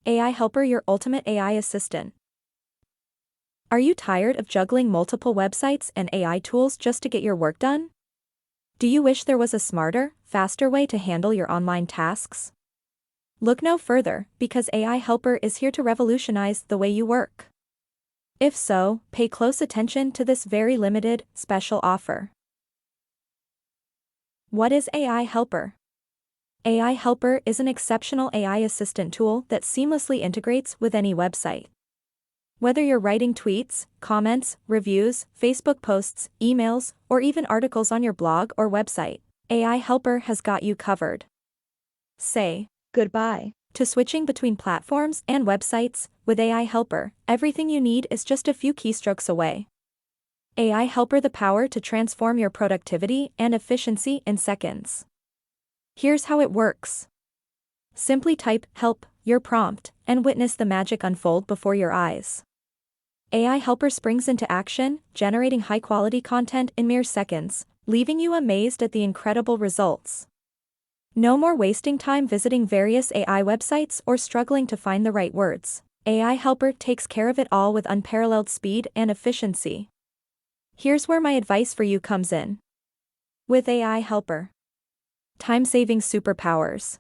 AI Helper, your ultimate AI assistant. Are you tired of juggling multiple websites and AI tools just to get your work done? Do you wish there was a smarter, faster way to handle your online tasks? Look no further, because AI Helper is here to revolutionize the way you work. If so, pay close attention to this very limited, special offer. What is AI Helper? AI Helper is an exceptional AI assistant tool that seamlessly integrates with any website. Whether you're writing tweets, comments, reviews, Facebook posts, emails, or even articles on your blog or website, AI Helper has got you covered. Say goodbye to switching between platforms and websites. With AI Helper, everything you need is just a few keystrokes away. AI Helper, the power to transform your productivity and efficiency in seconds. Here's how it works. Simply type "help," your prompt, and witness the magic unfold before your eyes. AI Helper springs into action, generating high-quality content in mere seconds, leaving you amazed at the incredible results. No more wasting time visiting various AI websites or struggling to find the right words. AI Helper takes care of it all with unparalleled speed and efficiency. Here's where my advice for you comes in. With AI Helper, time-saving superpowers.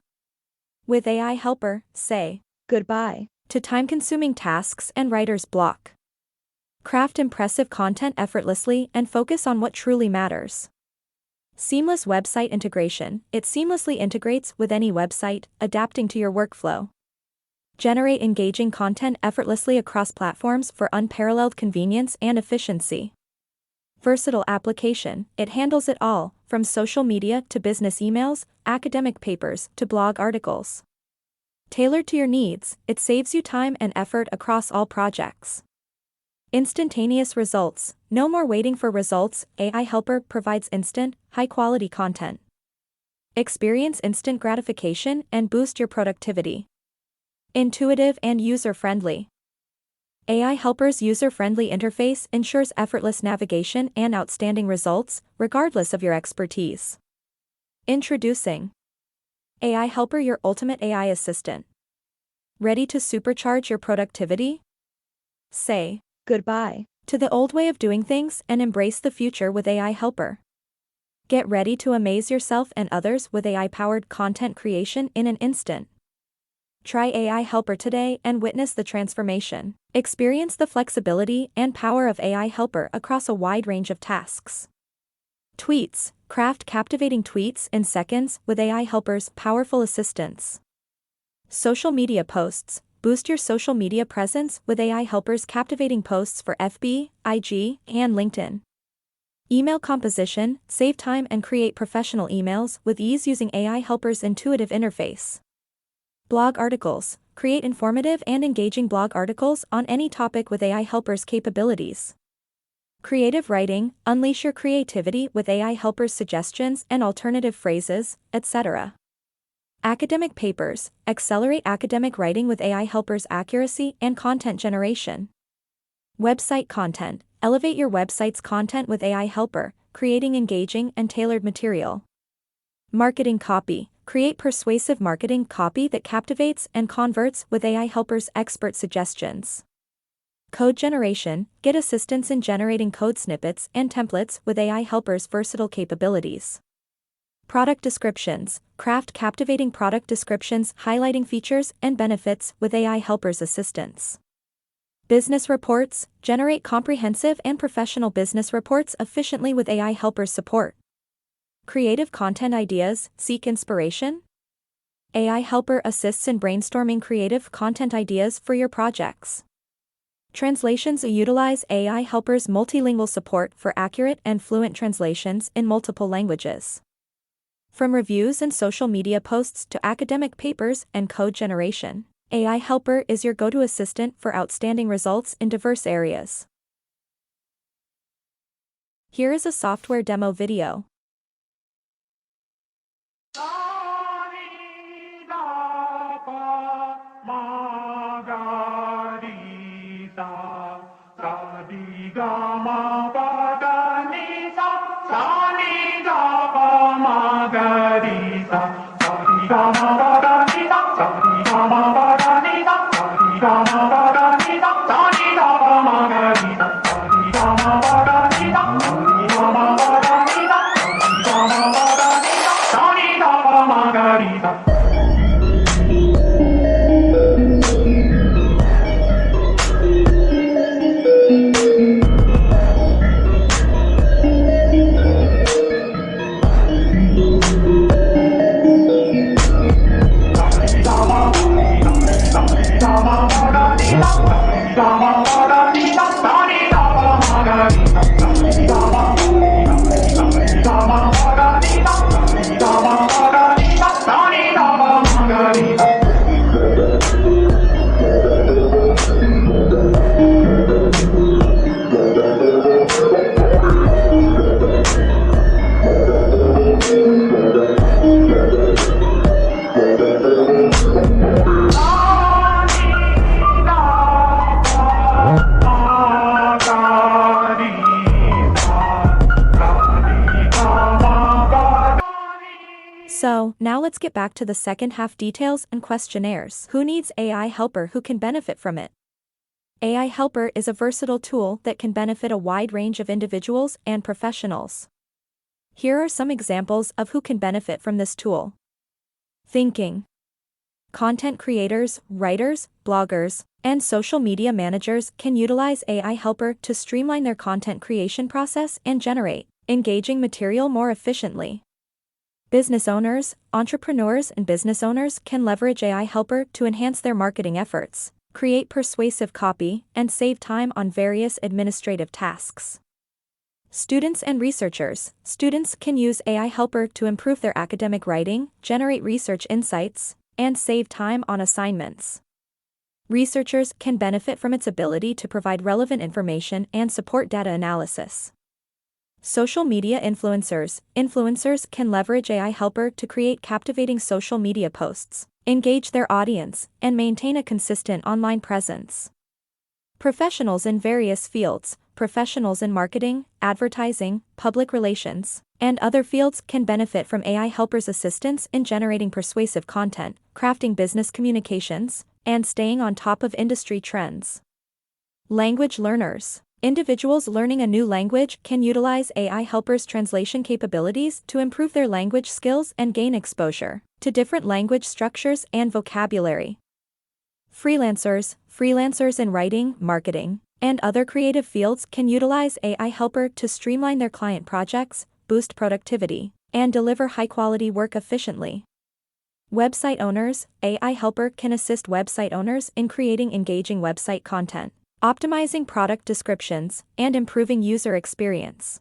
With AI Helper, say goodbye to time-consuming tasks and writer's block. Craft impressive content effortlessly and focus on what truly matters. Seamless website integration. It seamlessly integrates with any website, adapting to your workflow. Generate engaging content effortlessly across platforms for unparalleled convenience and efficiency. Versatile application. It handles it all, from social media to business emails, academic papers to blog articles. Tailored to your needs, it saves you time and effort across all projects. Instantaneous results. No more waiting for results. AI Helper provides instant, high-quality content. Experience instant gratification and boost your productivity. Intuitive and user-friendly. AI Helper's user-friendly interface ensures effortless navigation and outstanding results, regardless of your expertise. Introducing AI Helper, your ultimate AI assistant. Ready to supercharge your productivity? Say goodbye to the old way of doing things and embrace the future with AI Helper. Get ready to amaze yourself and others with AI-powered content creation in an instant. Try AI Helper today and witness the transformation. Experience the flexibility and power of AI Helper across a wide range of tasks. Tweets. Craft captivating tweets in seconds with AI Helper's powerful assistance. Social media posts. Boost your social media presence with AI Helper's captivating posts for FB, IG, and LinkedIn. Email composition. Save time and create professional emails with ease using AI Helper's intuitive interface. Blog articles. Create informative and engaging blog articles on any topic with AI Helper's capabilities. Creative writing. Unleash your creativity with AI Helper's suggestions and alternative phrases, etc. Academic papers. Accelerate academic writing with AI Helper's accuracy and content generation. Website content. Elevate your website's content with AI Helper, creating engaging and tailored material. Marketing copy. Create persuasive marketing copy that captivates and converts with AI Helper's expert suggestions. Code generation. Get assistance in generating code snippets and templates with AI Helper's versatile capabilities. Product descriptions. Craft captivating product descriptions highlighting features and benefits with AI Helper's assistance. Business reports. Generate comprehensive and professional business reports efficiently with AI Helper's support. Creative content ideas. Seek inspiration? AI Helper assists in brainstorming creative content ideas for your projects. Translations. Utilize AI Helper's multilingual support for accurate and fluent translations in multiple languages. From reviews and social media posts to academic papers and code generation, AI Helper is your go-to assistant for outstanding results in diverse areas. Here is a software demo video. So, now let's get back to the second half details and questionnaires. Who needs AI helper who can benefit from it? AI helper is a versatile tool that can benefit a wide range of individuals and professionals. Here are some examples of who can benefit from this tool. Thinking. Content creators, writers, bloggers, and social media managers can utilize AI helper to streamline their content creation process and generate engaging material more efficiently. Business owners, entrepreneurs and business owners can leverage AI helper to enhance their marketing efforts, create persuasive copy, and save time on various administrative tasks. Students and researchers. Students can use AI helper to improve their academic writing, generate research insights, and save time on assignments. Researchers can benefit from its ability to provide relevant information and support data analysis. Social media influencers. Influencers can leverage AI helper to create captivating social media posts, engage their audience, and maintain a consistent online presence. Professionals in various fields. Professionals in marketing, advertising, public relations, and other fields can benefit from AI helper's assistance in generating persuasive content, crafting business communications, and staying on top of industry trends. Language learners. Individuals learning a new language can utilize AI helper's translation capabilities to improve their language skills and gain exposure to different language structures and vocabulary. Freelancers. Freelancers in writing, marketing, and other creative fields can utilize AI helper to streamline their client projects, boost productivity, and deliver high-quality work efficiently. Website owners. AI helper can assist website owners in creating engaging website content, optimizing product descriptions, and improving user experience.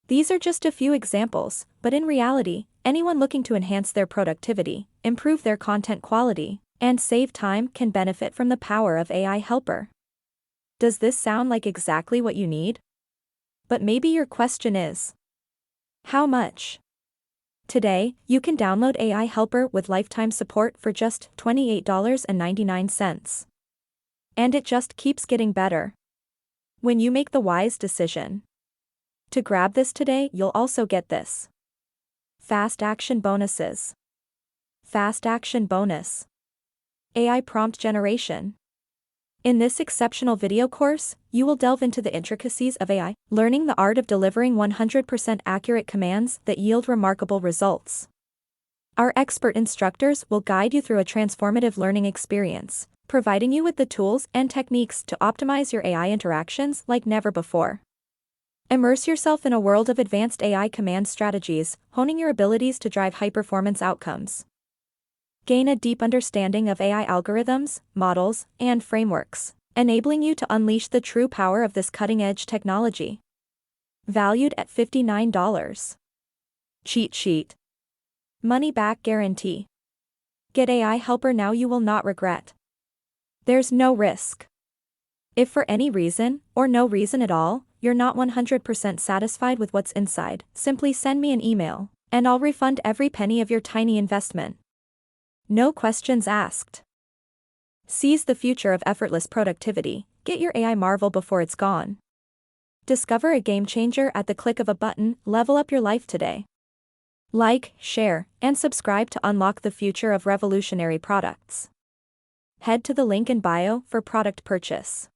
These are just a few examples, but in reality, anyone looking to enhance their productivity, improve their content quality, and save time can benefit from the power of AI helper. Does this sound like exactly what you need? But maybe your question is, how much? Today, you can download AI helper with lifetime support for just $28.99. And it just keeps getting better. When you make the wise decision to grab this today, you'll also get this. Fast action bonuses. Fast action bonus. AI prompt generation. In this exceptional video course, you will delve into the intricacies of AI, learning the art of delivering 100% accurate commands that yield remarkable results. Our expert instructors will guide you through a transformative learning experience, providing you with the tools and techniques to optimize your AI interactions like never before. Immerse yourself in a world of advanced AI command strategies, honing your abilities to drive high-performance outcomes. Gain a deep understanding of AI algorithms, models, and frameworks, enabling you to unleash the true power of this cutting-edge technology. Valued at $59. Cheat sheet. Money-back guarantee. Get AI helper now, you will not regret. There's no risk. If for any reason, or no reason at all, you're not 100% satisfied with what's inside, simply send me an email, and I'll refund every penny of your tiny investment. No questions asked. Seize the future of effortless productivity. Get your AI marvel before it's gone. Discover a game changer at the click of a button. Level up your life today. Like, share, and subscribe to unlock the future of revolutionary products. Head to the link in bio for product purchase.